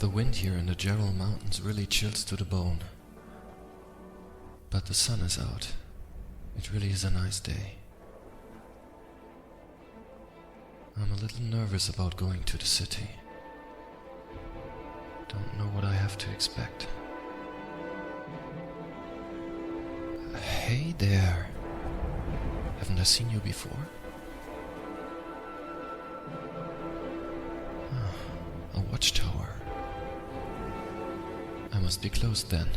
The wind here in the Gerald Mountains really chills to the bone. But the sun is out. It really is a nice day. I'm a little nervous about going to the city. Don't know what I have to expect. Hey there. Haven't I seen you before? A watchtower. I must be closed then.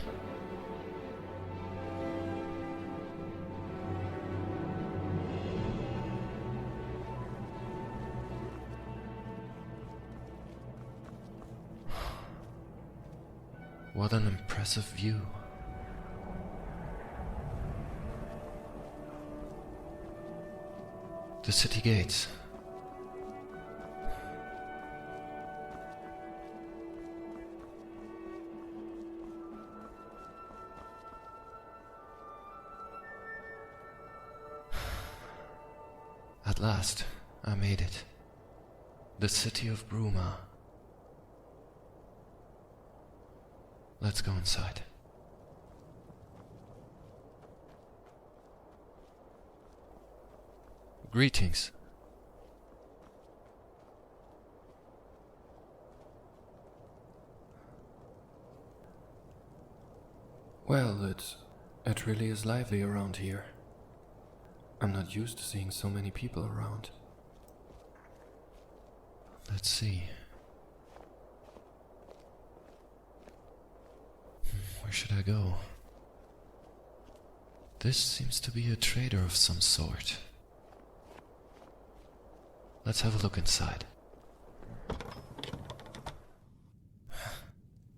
What an impressive view. The city gates. At last, I made it. The city of Bruma. Let's go inside. Greetings. Well, it really is lively around here. I'm not used to seeing so many people around. Let's see. Where should I go? This seems to be a trader of some sort. Let's have a look inside.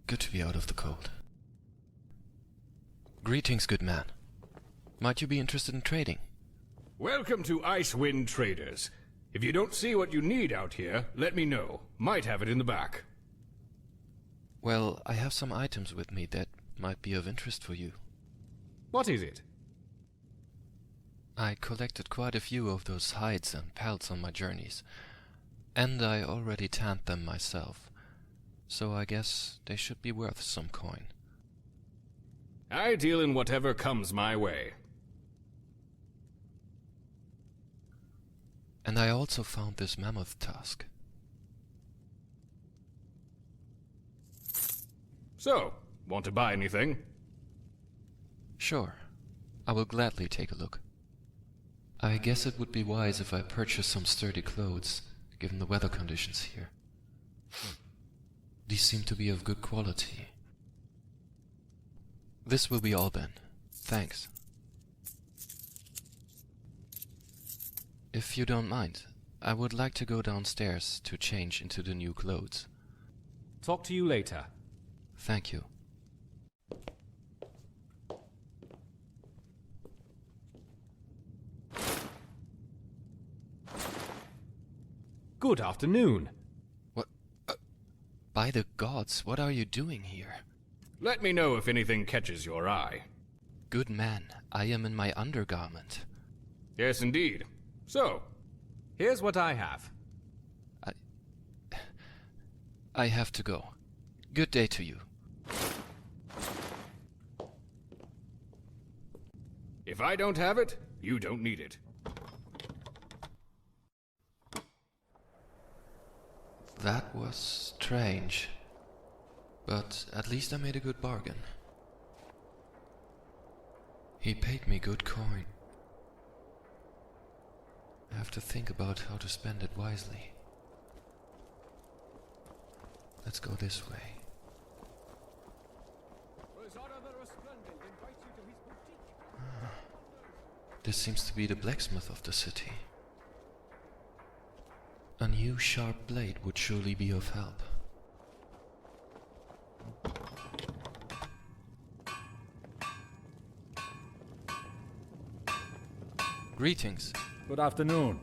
Good to be out of the cold. Greetings, good man. Might you be interested in trading? Welcome to Icewind Traders. If you don't see what you need out here, let me know. Might have it in the back. Well, I have some items with me that might be of interest for you. What is it? I collected quite a few of those hides and pelts on my journeys, and I already tanned them myself, so I guess they should be worth some coin. I deal in whatever comes my way. And I also found this mammoth tusk. So, want to buy anything? Sure, I will gladly take a look. I guess it would be wise if I purchased some sturdy clothes, given the weather conditions here. These seem to be of good quality. This will be all then. Thanks. If you don't mind, I would like to go downstairs to change into the new clothes. Talk to you later. Thank you. Good afternoon. What? By the gods, what are you doing here? Let me know if anything catches your eye. Good man, I am in my undergarment. Yes, indeed. So, here's what I have. I have to go. Good day to you. If I don't have it, you don't need it. That was strange. But at least I made a good bargain. He paid me good coin. I have to think about how to spend it wisely. Let's go this way. This seems to be the blacksmith of the city. A new sharp blade would surely be of help. Greetings. Good afternoon.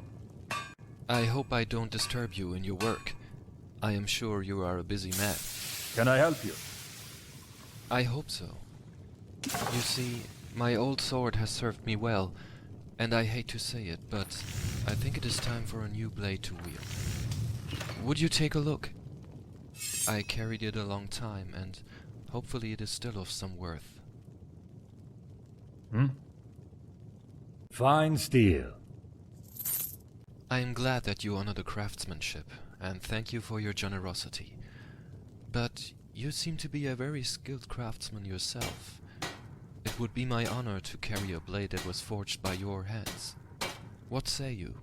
I hope I don't disturb you in your work. I am sure you are a busy man. Can I help you? I hope so. You see, my old sword has served me well, and I hate to say it, but I think it is time for a new blade to wield. Would you take a look? I carried it a long time, and hopefully it is still of some worth. Fine steel. I am glad that you honor the craftsmanship, and thank you for your generosity. But you seem to be a very skilled craftsman yourself. It would be my honor to carry a blade that was forged by your hands. What say you?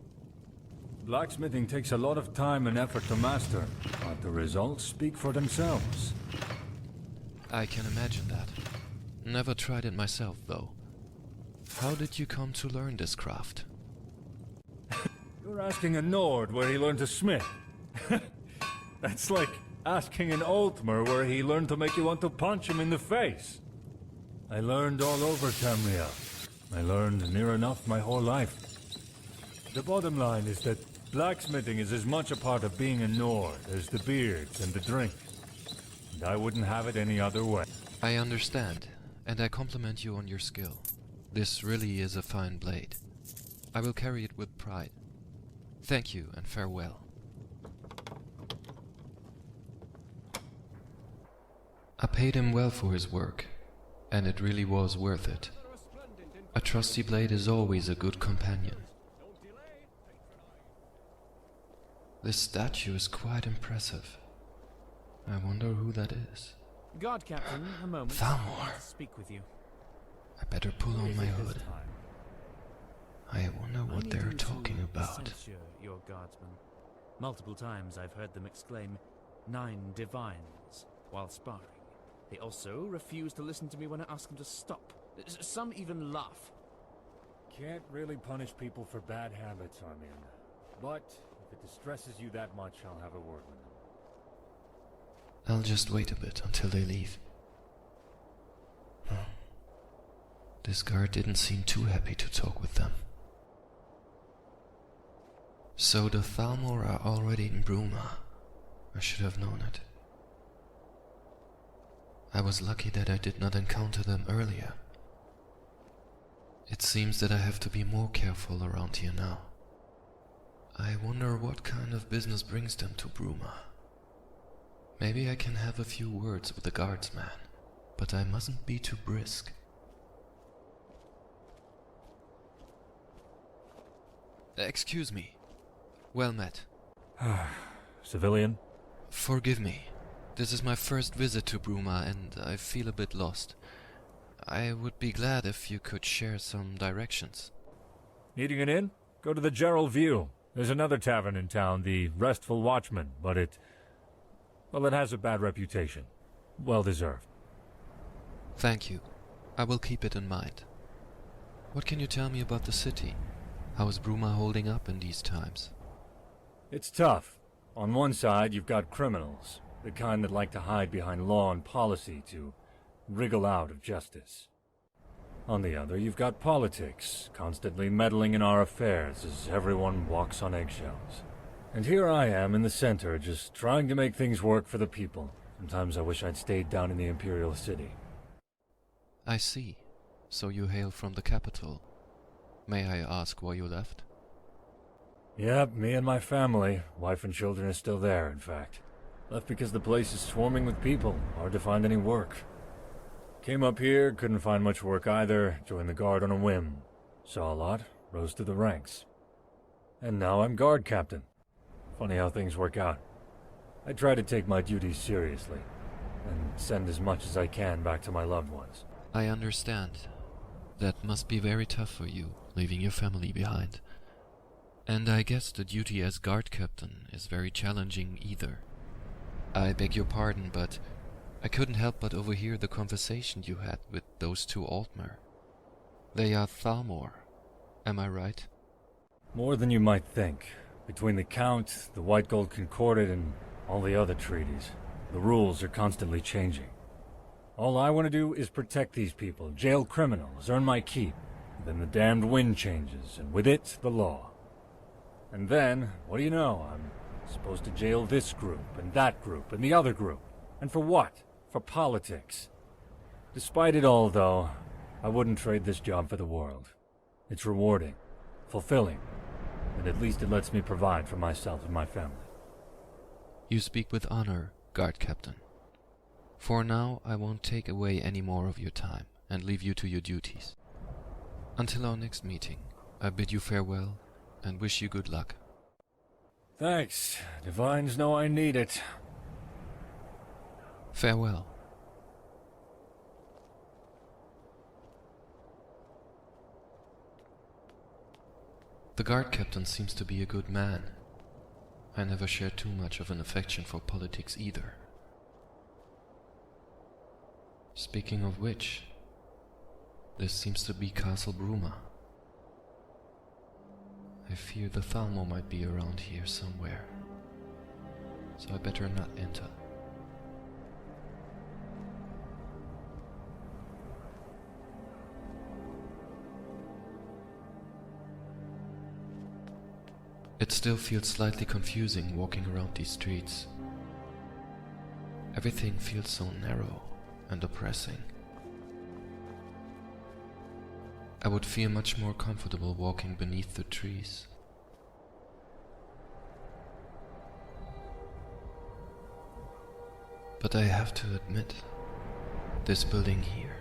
Blacksmithing takes a lot of time and effort to master, but the results speak for themselves. I can imagine that. Never tried it myself, though. How did you come to learn this craft? You're asking a Nord where he learned to smith. That's like asking an Altmer where he learned to make you want to punch him in the face. I learned all over Tamriel. I learned near enough my whole life. The bottom line is that blacksmithing is as much a part of being a Nord as the beards and the drink. And I wouldn't have it any other way. I understand, and I compliment you on your skill. This really is a fine blade. I will carry it with pride. Thank you, and farewell. I paid him well for his work, and it really was worth it. A trusty blade is always a good companion. This statue is quite impressive. I wonder who that is. Guard Captain, a moment. Thalmor. I want to speak with you. I better pull on my hood. I wonder what I they're need you talking to about. censure your guardsmen. Multiple times I've heard them exclaim, "9 divines," while sparring. They also refuse to listen to me when I ask them to stop. Some even laugh. Can't really punish people for bad habits, Armin. But if it distresses you that much, I'll have a word with them. I'll just wait a bit until they leave. This guard didn't seem too happy to talk with them. So the Thalmor are already in Bruma. I should have known it. I was lucky that I did not encounter them earlier. It seems that I have to be more careful around here now. I wonder what kind of business brings them to Bruma. Maybe I can have a few words with the guardsman, but I mustn't be too brisk. Excuse me. Well met. Civilian? Forgive me. This is my first visit to Bruma, and I feel a bit lost. I would be glad if you could share some directions. Needing an inn? Go to the Gerald View. There's another tavern in town, the Restful Watchman, but it has a bad reputation. Well deserved. Thank you. I will keep it in mind. What can you tell me about the city? How is Bruma holding up in these times? It's tough. On one side, you've got criminals, the kind that like to hide behind law and policy to wriggle out of justice. On the other, you've got politics, constantly meddling in our affairs as everyone walks on eggshells. And here I am in the center, just trying to make things work for the people. Sometimes I wish I'd stayed down in the Imperial City. I see. So you hail from the capital. May I ask why you left? Yep, me and my family. Wife and children are still there, in fact. Left because the place is swarming with people. Hard to find any work. Came up here, couldn't find much work either. Joined the guard on a whim. Saw a lot, rose through the ranks. And now I'm guard captain. Funny how things work out. I try to take my duties seriously, and send as much as I can back to my loved ones. I understand. That must be very tough for you, leaving your family behind. And I guess the duty as guard captain is very challenging either. I beg your pardon, but I couldn't help but overhear the conversation you had with those two Altmer. They are Thalmor, am I right? More than you might think. Between the Count, the White Gold Concordat, and all the other treaties, the rules are constantly changing. All I want to do is protect these people, jail criminals, earn my keep. Then the damned wind changes, and with it, the law. And then, what do you know, I'm supposed to jail this group, and that group, and the other group. And for what? For politics. Despite it all, though, I wouldn't trade this job for the world. It's rewarding, fulfilling, and at least it lets me provide for myself and my family. You speak with honor, Guard Captain. For now, I won't take away any more of your time and leave you to your duties. Until our next meeting, I bid you farewell and wish you good luck. Thanks. Divines know I need it. Farewell. The guard captain seems to be a good man. I never shared too much of an affection for politics either. Speaking of which, this seems to be Castle Bruma. I fear the Thalmo might be around here somewhere, so I better not enter. It still feels slightly confusing walking around these streets. Everything feels so narrow and oppressing. I would feel much more comfortable walking beneath the trees. But I have to admit, this building here,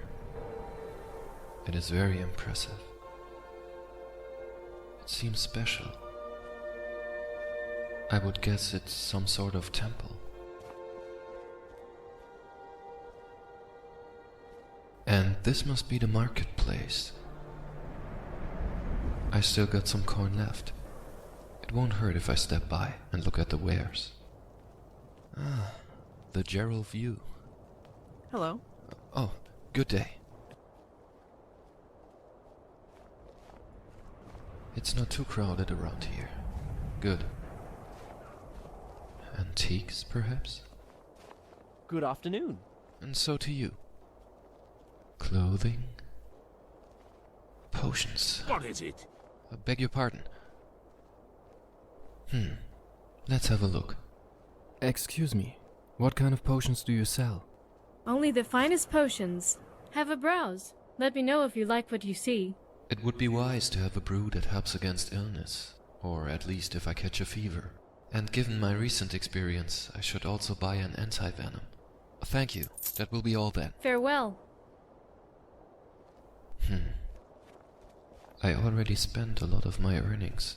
it is very impressive. It seems special. I would guess it's some sort of temple. And this must be the marketplace. I still got some coin left. It won't hurt if I step by and look at the wares. Ah, the Gerald view. Hello. Oh, good day. It's not too crowded around here. Good. Antiques, perhaps? Good afternoon. And so to you. Clothing? Potions. What is it? I beg your pardon. Let's have a look. Excuse me, what kind of potions do you sell? Only the finest potions. Have a browse. Let me know if you like what you see. It would be wise to have a brew that helps against illness, or at least if I catch a fever. And given my recent experience, I should also buy an anti-venom. Thank you, that will be all then. Farewell. I already spent a lot of my earnings.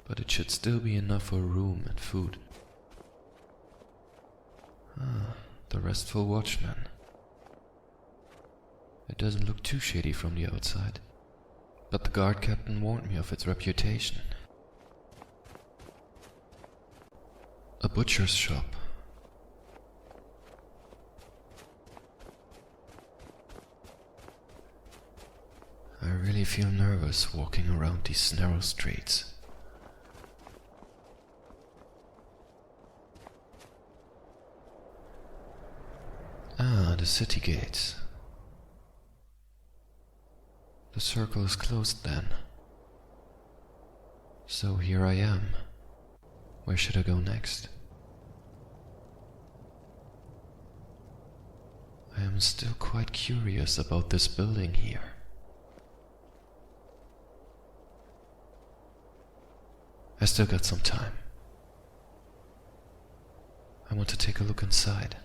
But it should still be enough for room and food. Ah, the restful watchman. It doesn't look too shady from the outside. But the guard captain warned me of its reputation. A butcher's shop. I really feel nervous walking around these narrow streets. Ah, the city gates. The circle is closed then. So here I am. Where should I go next? I am still quite curious about this building here. I still got some time. I want to take a look inside.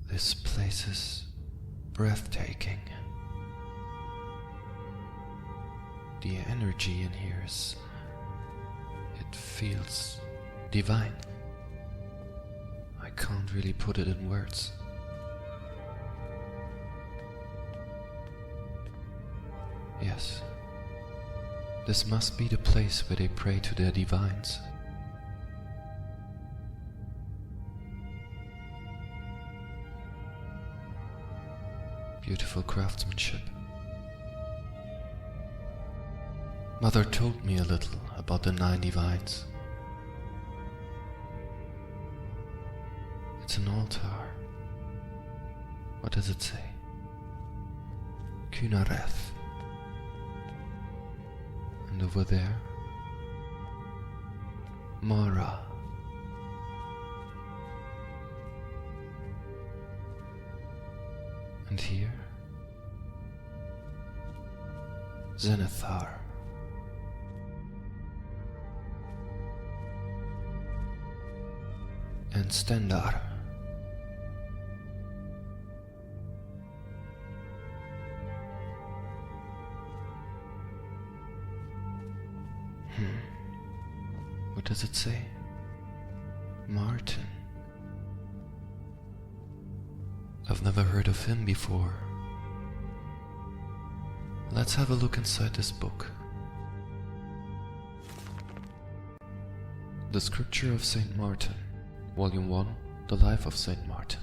This place is breathtaking. The energy in here is... it feels divine. I can't really put it in words. Yes. This must be the place where they pray to their divines. Beautiful craftsmanship. Mother told me a little about the 9 divines. It's an altar What does it say? Kynareth. And over there? Mara. And here? Zenithar. And Stendar. What does it say? Martin. I've never heard of him before. Let's have a look inside this book. The Scripture of Saint Martin, Volume 1, The Life of Saint Martin.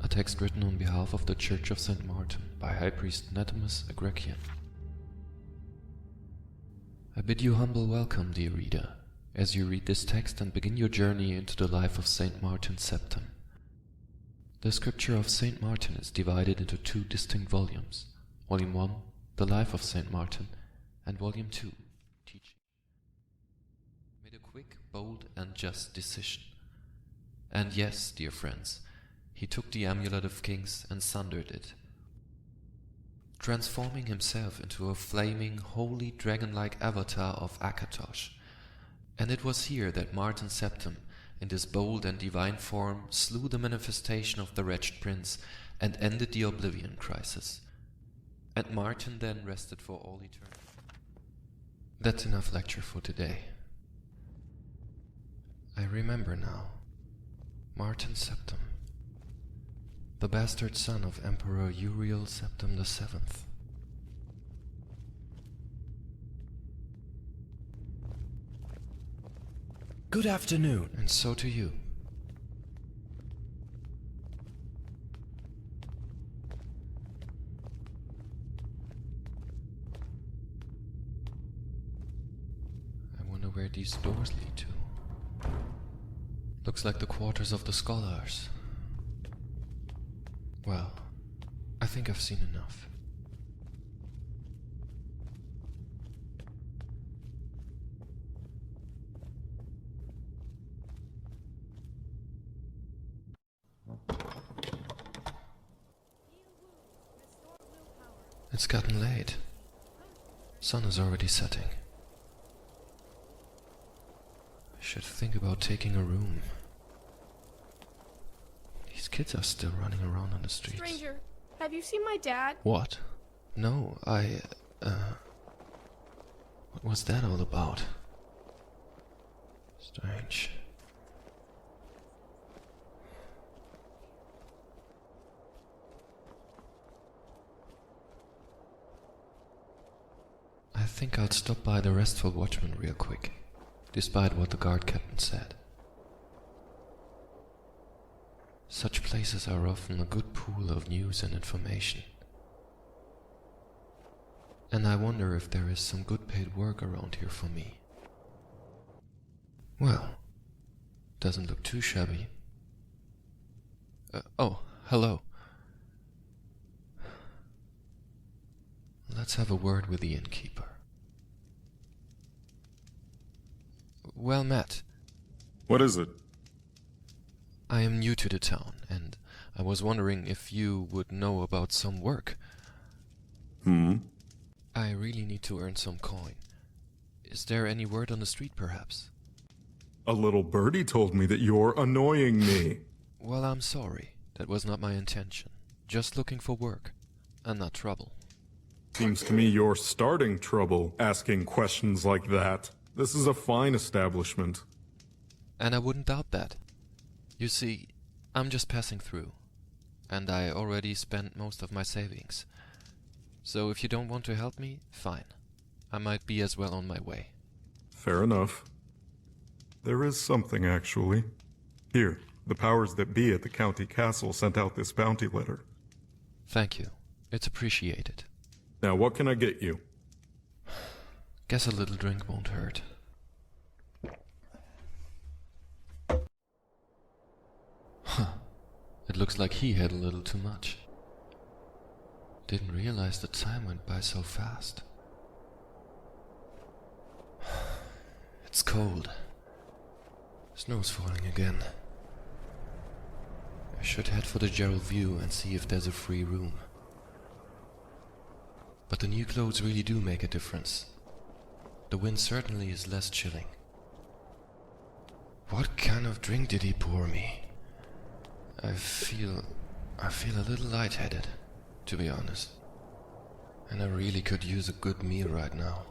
A text written on behalf of the Church of Saint Martin by High Priest Netimus Agrekian. I bid you humble welcome, dear reader, as you read this text and begin your journey into the life of Saint Martin Septim. The Scripture of Saint Martin is divided into two distinct volumes. Volume 1, The Life of Saint Martin, and Volume 2, Teaching. Made a quick, bold, and just decision. And yes, dear friends, he took the Amulet of Kings and sundered it, transforming himself into a flaming, holy, dragon-like avatar of Akatosh. And it was here that Martin Septim, in this bold and divine form, slew the manifestation of the wretched prince and ended the Oblivion crisis. And Martin then rested for all eternity. That's enough lecture for today. I remember now. Martin Septim, the bastard son of Emperor Uriel Septim VII. Good afternoon. And so to you. I wonder where these doors lead to. Looks like the quarters of the scholars. Well, I think I've seen enough. It's gotten late. Sun is already setting. I should think about taking a room. These kids are still running around on the streets. Stranger, have you seen my dad? What? No, what was that all about? Strange. I think I'll stop by the Restful Watchman real quick, despite what the guard captain said. Such places are often a good pool of news and information. And I wonder if there is some good paid work around here for me. Well, doesn't look too shabby. Oh, hello. Let's have a word with the innkeeper. Well met. What is it? I am new to the town, and I was wondering if you would know about some work. I really need to earn some coin. Is there any word on the street, perhaps? A little birdie told me that you're annoying me. Well, I'm sorry. That was not my intention. Just looking for work, and not trouble. Seems to me you're starting trouble asking questions like that. This is a fine establishment. And I wouldn't doubt that. You see, I'm just passing through, and I already spent most of my savings. So if you don't want to help me, fine. I might be as well on my way. Fair enough. There is something, actually. Here, the powers that be at the county castle sent out this bounty letter. Thank you. It's appreciated. Now, what can I get you? Guess a little drink won't hurt. Huh. It looks Looks like he had a little too much. Didn't realize the time went by so fast. It's cold. Snow's falling again. I should head for the Gerald View and see if there's a free room. But the new clothes really do make a difference. The wind certainly is less chilling. What kind of drink did he pour me? I feel a little lightheaded, to be honest. And I really could use a good meal right now.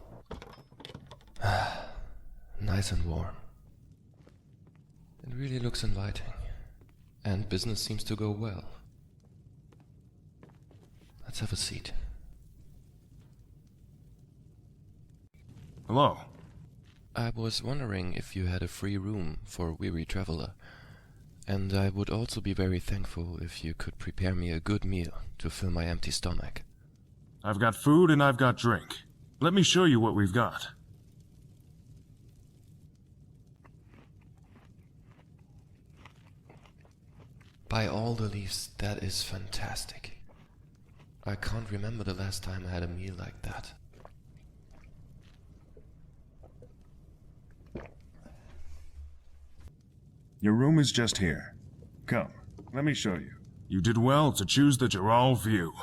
Nice and warm. It really looks inviting. And business seems to go well. Let's have a seat. Hello. I was wondering if you had a free room for a weary traveler. And I would also be very thankful if you could prepare me a good meal to fill my empty stomach. I've got food and I've got drink. Let me show you what we've got. By all the leaves, that is fantastic. I can't remember the last time I had a meal like that. Your room is just here. Come, let me show you. You did well to choose the Gerald View.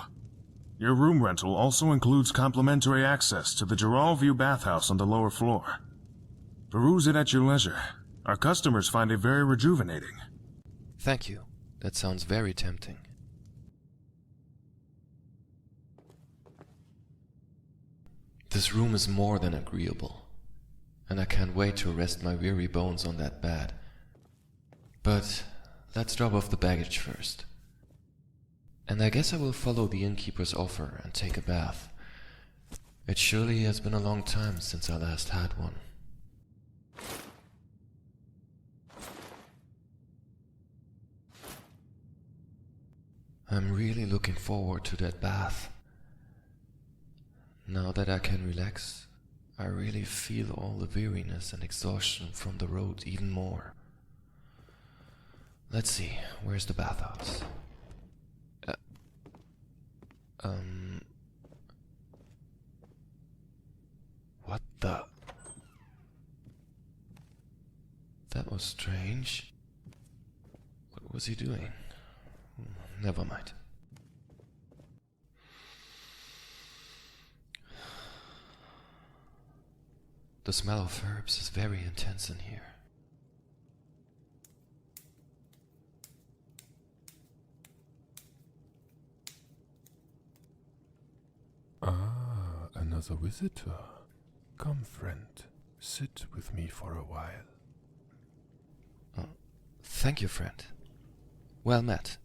Your room rental also includes complimentary access to the Gerald View bathhouse on the lower floor. Peruse it at your leisure. Our customers find it very rejuvenating. Thank you. That sounds very tempting. This room is more than agreeable, and I can't wait to rest my weary bones on that bed. But let's drop off the baggage first. And I guess I will follow the innkeeper's offer and take a bath. It surely has been a long time since I last had one. I'm really looking forward to that bath. Now that I can relax, I really feel all the weariness and exhaustion from the road even more. Let's see, where's the bathhouse? What the? That was strange. What was he doing? Never mind. The smell of herbs is very intense in here. Ah, another visitor. Come, friend. Sit with me for a while. Thank you, friend. Well met.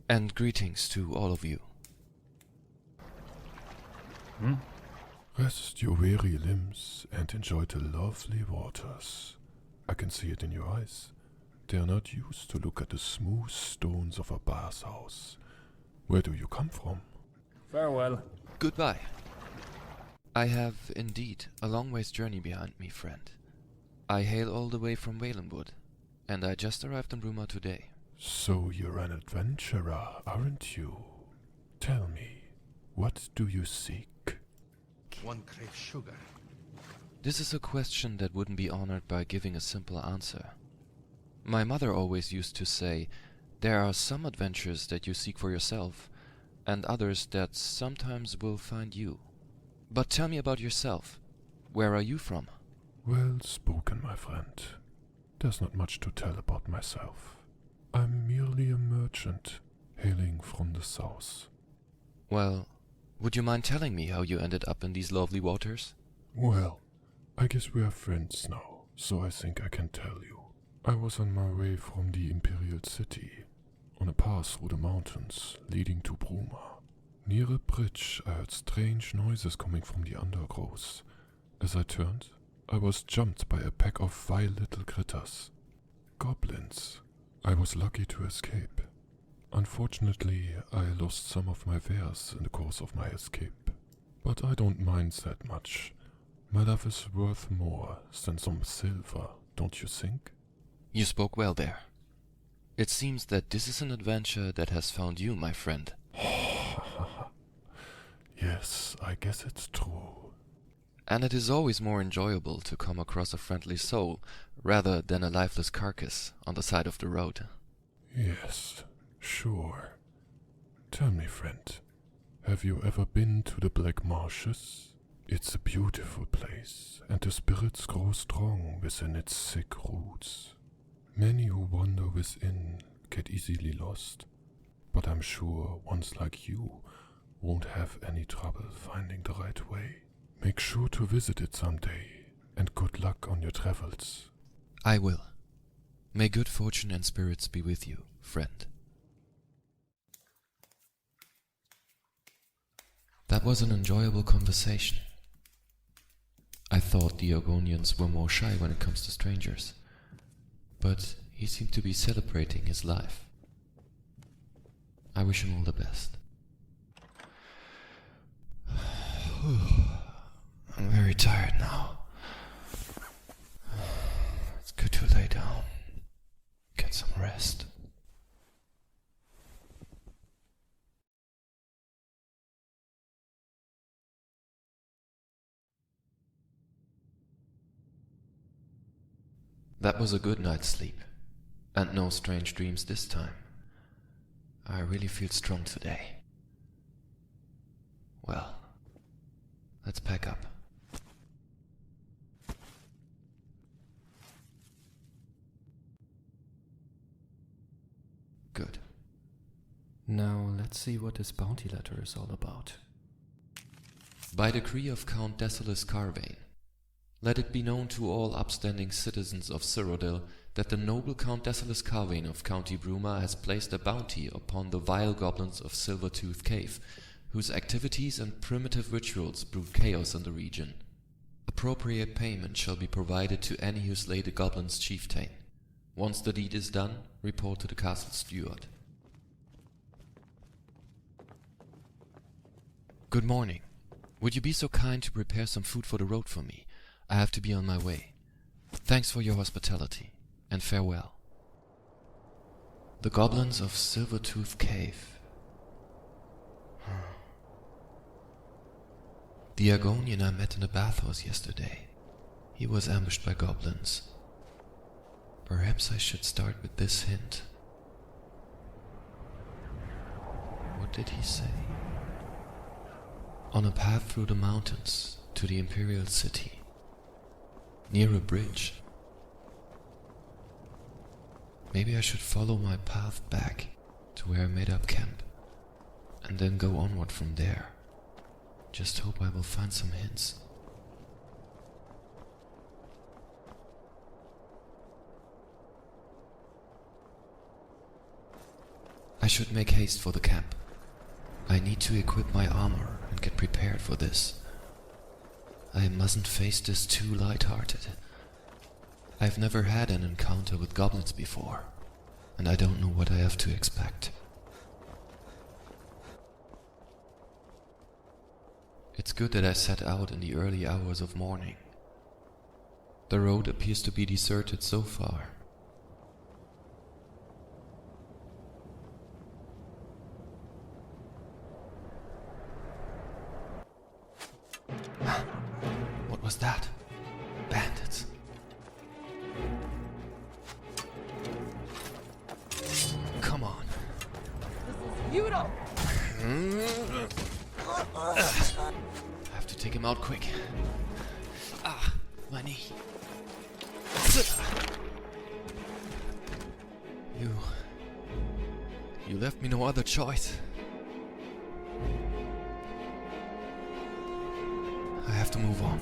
And greetings to all of you. Rest your weary limbs and enjoy the lovely waters. I can see it in your eyes. They are not used to look at the smooth stones of a bathhouse. Where do you come from? Farewell. Goodbye. I have indeed a long ways journey behind me, friend. I hail all the way from Valenwood, and I just arrived in Bruma today. So you're an adventurer, aren't you? Tell me, what do you seek? One craves sugar. This is a question that wouldn't be honored by giving a simple answer. My mother always used to say, there are some adventures that you seek for yourself, and others that sometimes will find you. But tell me about yourself. Where are you from? Well spoken, my friend. There's not much to tell about myself. I'm merely a merchant, hailing from the south. Well, would you mind telling me how you ended up in these lovely waters? Well, I guess we are friends now, so I think I can tell you. I was on my way from the Imperial City, on a path through the mountains leading to Bruma. Near a bridge, I heard strange noises coming from the undergrowth. As I turned, I was jumped by a pack of vile little critters. Goblins. I was lucky to escape. Unfortunately, I lost some of my wares in the course of my escape. But I don't mind that much. My love is worth more than some silver, don't you think? You spoke well there. It seems that this is an adventure that has found you, my friend. Yes, I guess it's true. And it is always more enjoyable to come across a friendly soul rather than a lifeless carcass on the side of the road. Yes, sure. Tell me, friend, have you ever been to the Black Marshes? It's a beautiful place, and the spirits grow strong within its thick roots. Many who wander within get easily lost, but I'm sure ones like you won't have any trouble finding the right way. Make sure to visit it someday, and good luck on your travels. I will. May good fortune and spirits be with you, friend. That was an enjoyable conversation. I thought the Argonians were more shy when it comes to strangers, but he seemed to be celebrating his life. I wish him all the best. I'm very tired now. It's good to lay down, get some rest. That was a good night's sleep, and no strange dreams this time. I really feel strong today. Well, let's pack up. Good. Now let's see what this bounty letter is all about. By decree of Count Decilis Carvain, let it be known to all upstanding citizens of Cyrodiil that the noble Count Decilis Carvain of County Bruma has placed a bounty upon the vile goblins of Silvertooth Cave, whose activities and primitive rituals brew chaos in the region. Appropriate payment shall be provided to any who slay the goblins' chieftain. Once the deed is done, report to the castle steward. Good morning. Would you be so kind to prepare some food for the road for me? I have to be on my way. Thanks for your hospitality, and farewell. The goblins of Silvertooth Cave. The Argonian I met in the bathhouse yesterday. He was ambushed by goblins. Perhaps I should start with this hint. What did he say? On a path through the mountains to the Imperial City. Near a bridge. Maybe I should follow my path back to where I made up camp, and then go onward from there. Just hope I will find some hints. I should make haste for the camp. I need to equip my armor and get prepared for this. I mustn't face this too light-hearted. I've never had an encounter with goblins before, and I don't know what I have to expect. It's good that I set out in the early hours of morning. The road appears to be deserted so far. What was that? Bandits. Come on. You don't. I have to take him out quick. Ah, my knee. You left me no other choice. I have to move on.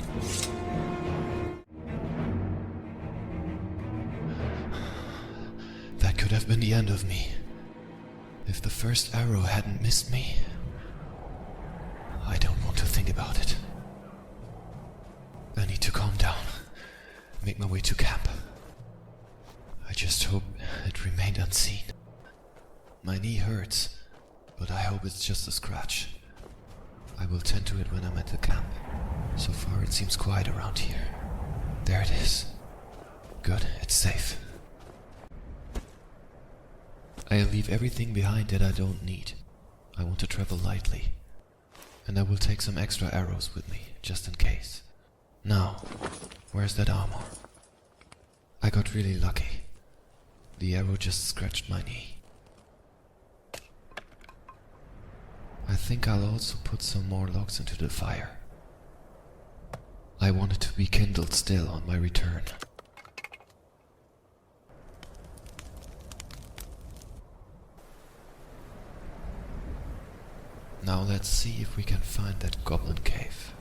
That could have been the end of me. If the first arrow hadn't missed me. I don't want to think about it. I need to calm down. Make my way to camp. I just hope it remained unseen. My knee hurts, but I hope it's just a scratch. I will tend to it when I'm at the camp. So far it seems quiet around here. There it is. Good, it's safe. I'll leave everything behind that I don't need. I want to travel lightly. And I will take some extra arrows with me, just in case. Now, where's that armor? I got really lucky. The arrow just scratched my knee. I think I'll also put some more logs into the fire. I want it to be kindled still on my return. Now let's see if we can find that goblin cave.